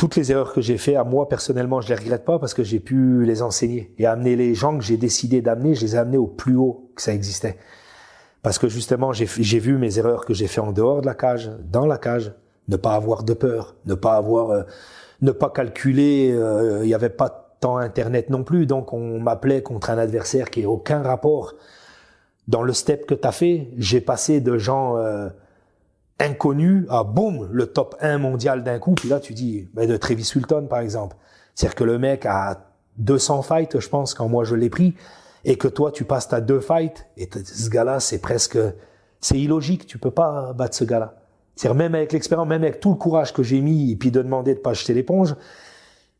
toutes les erreurs que j'ai fait, à moi personnellement, je les regrette pas parce que j'ai pu les enseigner et amener les gens que j'ai décidé d'amener, je les ai amenés au plus haut que ça existait. Parce que justement, j'ai vu mes erreurs que j'ai fait en dehors de la cage, dans la cage, ne pas avoir de peur, ne pas calculer, il y avait pas tant Internet non plus, donc on m'appelait contre un adversaire qui n'a aucun rapport. Dans le step que tu as fait, j'ai passé de gens inconnus à boum, le top 1 mondial d'un coup. Puis là, tu dis, de Travis Wilton, par exemple. C'est-à-dire que le mec a 200 fights, je pense, quand moi je l'ai pris, et que toi, tu passes ta 2 fights, et ce gars-là, c'est illogique, tu peux pas battre ce gars-là. C'est-à-dire, même avec l'expérience, même avec tout le courage que j'ai mis, et puis de demander de pas jeter l'éponge,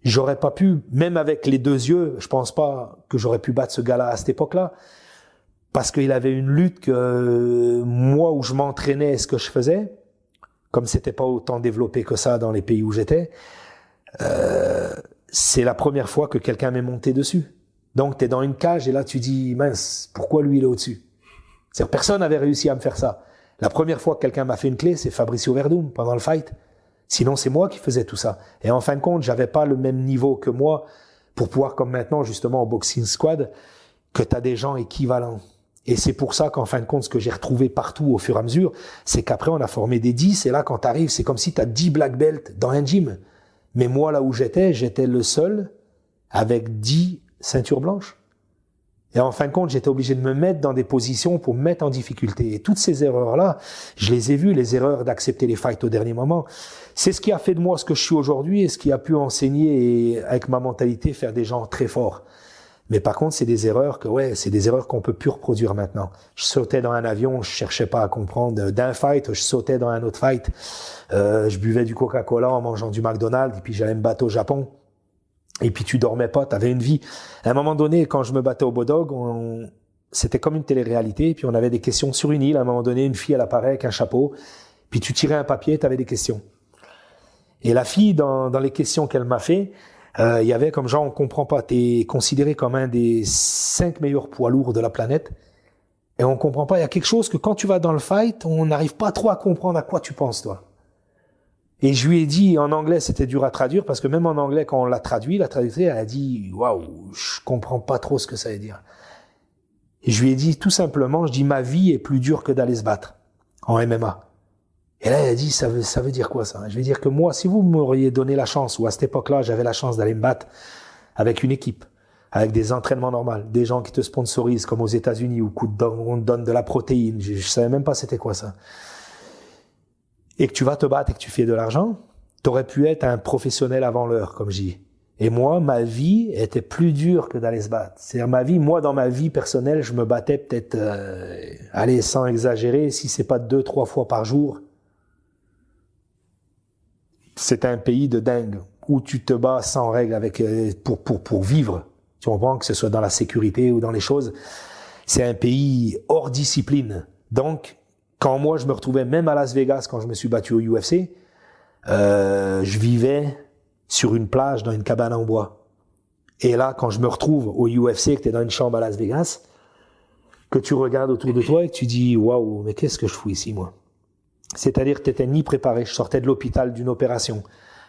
j'aurais pas pu, même avec les 2 yeux, je pense pas que j'aurais pu battre ce gars-là à cette époque-là. Parce qu'il avait une lutte que moi, où je m'entraînais, ce que je faisais, comme c'était pas autant développé que ça dans les pays où j'étais, c'est la première fois que quelqu'un m'est monté dessus. Donc, t'es dans une cage et là, tu dis, mince, pourquoi lui, il est au-dessus? C'est-à-dire, personne n'avait réussi à me faire ça. La première fois que quelqu'un m'a fait une clé, c'est Fabricio Verdum, pendant le fight. Sinon, c'est moi qui faisais tout ça. Et en fin de compte, j'avais pas le même niveau que moi pour pouvoir, comme maintenant, justement, au Boxing Squad, que t'as des gens équivalents. Et c'est pour ça qu'en fin de compte, ce que j'ai retrouvé partout au fur et à mesure, c'est qu'après, on a formé des 10, et là, quand t'arrives, c'est comme si t'as 10 black belts dans un gym. Mais moi, là où j'étais le seul avec 10 ceintures blanches. Et en fin de compte, j'étais obligé de me mettre dans des positions pour me mettre en difficulté. Et toutes ces erreurs-là, je les ai vues, les erreurs d'accepter les fights au dernier moment. C'est ce qui a fait de moi ce que je suis aujourd'hui et ce qui a pu enseigner et, avec ma mentalité, faire des gens très forts. Mais par contre, c'est des erreurs c'est des erreurs qu'on peut plus reproduire maintenant. Je sautais dans un avion, je cherchais pas à comprendre d'un fight, je sautais dans un autre fight. Je buvais du Coca-Cola en mangeant du McDonald's, et puis j'allais me battre au Japon. Et puis tu dormais pas, t'avais une vie. À un moment donné, quand je me battais au Bodog, c'était comme une télé-réalité, puis on avait des questions sur une île. À un moment donné, une fille, elle apparaît avec un chapeau, puis tu tirais un papier, t'avais des questions. Et la fille, dans les questions qu'elle m'a fait, il y avait comme genre, on comprend pas, t'es considéré comme un des 5 meilleurs poids lourds de la planète, et on comprend pas, il y a quelque chose que quand tu vas dans le fight, on n'arrive pas trop à comprendre à quoi tu penses, toi. Et je lui ai dit, en anglais, c'était dur à traduire, parce que même en anglais, quand on l'a traduit, la traductrice, elle a dit, waouh, je comprends pas trop ce que ça veut dire. Et je lui ai dit, tout simplement, je dis, ma vie est plus dure que d'aller se battre en MMA. Et là, elle a dit, ça veut dire quoi, ça? Je vais dire que moi, si vous m'auriez donné la chance, ou à cette époque-là, j'avais la chance d'aller me battre avec une équipe, avec des entraînements normaux, des gens qui te sponsorisent, comme aux États-Unis, où on te donne de la protéine, je savais même pas c'était quoi ça. Et que tu vas te battre et que tu fais de l'argent, t'aurais pu être un professionnel avant l'heure, comme je dis. Et moi, ma vie était plus dure que d'aller se battre. C'est-à-dire moi, dans ma vie personnelle, je me battais peut-être, sans exagérer, si c'est pas 2-3 fois par jour. C'est un pays de dingue, où tu te bats sans règle pour vivre. Tu comprends, que ce soit dans la sécurité ou dans les choses. C'est un pays hors discipline. Donc, quand moi, je me retrouvais même à Las Vegas, quand je me suis battu au UFC, je vivais sur une plage, dans une cabane en bois. Et là, quand je me retrouve au UFC, que tu es dans une chambre à Las Vegas, que tu regardes autour de toi et que tu dis, waouh, mais qu'est-ce que je fous ici, moi? C'est-à-dire que tu n'étais ni préparé. Je sortais de l'hôpital d'une opération.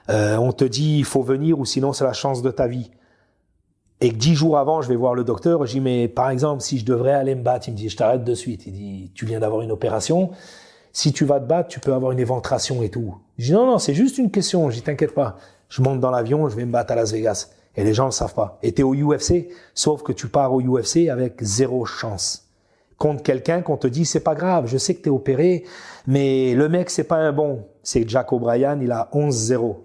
On te dit, il faut venir ou sinon c'est la chance de ta vie. Et que 10 jours avant, je vais voir le docteur, je dis, mais par exemple, si je devrais aller me battre, il me dit, je t'arrête de suite. Il dit, tu viens d'avoir une opération. Si tu vas te battre, tu peux avoir une éventration et tout. Je dis, non, c'est juste une question. Je dis, t'inquiète pas. Je monte dans l'avion, je vais me battre à Las Vegas. Et les gens le savent pas. Et t'es au UFC, sauf que tu pars au UFC avec 0 chance. Contre quelqu'un qu'on te dit, c'est pas grave, je sais que t'es opéré, mais le mec, c'est pas un bon. C'est Jack O'Brien, il a 11-0.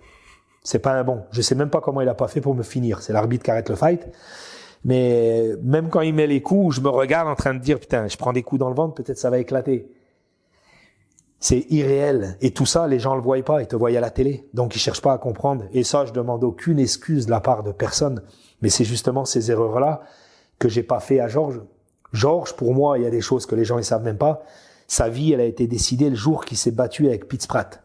C'est pas un bon. Je sais même pas comment il a pas fait pour me finir. C'est l'arbitre qui arrête le fight. Mais même quand il met les coups, je me regarde en train de dire, putain, je prends des coups dans le ventre, peut-être ça va éclater. C'est irréel. Et tout ça, les gens le voient pas, ils te voient à la télé. Donc, ils cherchent pas à comprendre. Et ça, je demande aucune excuse de la part de personne. Mais c'est justement ces erreurs-là que j'ai pas fait à Georges. Georges, pour moi, il y a des choses que les gens ne savent même pas. Sa vie, elle a été décidée le jour qu'il s'est battu avec Pete Spratt.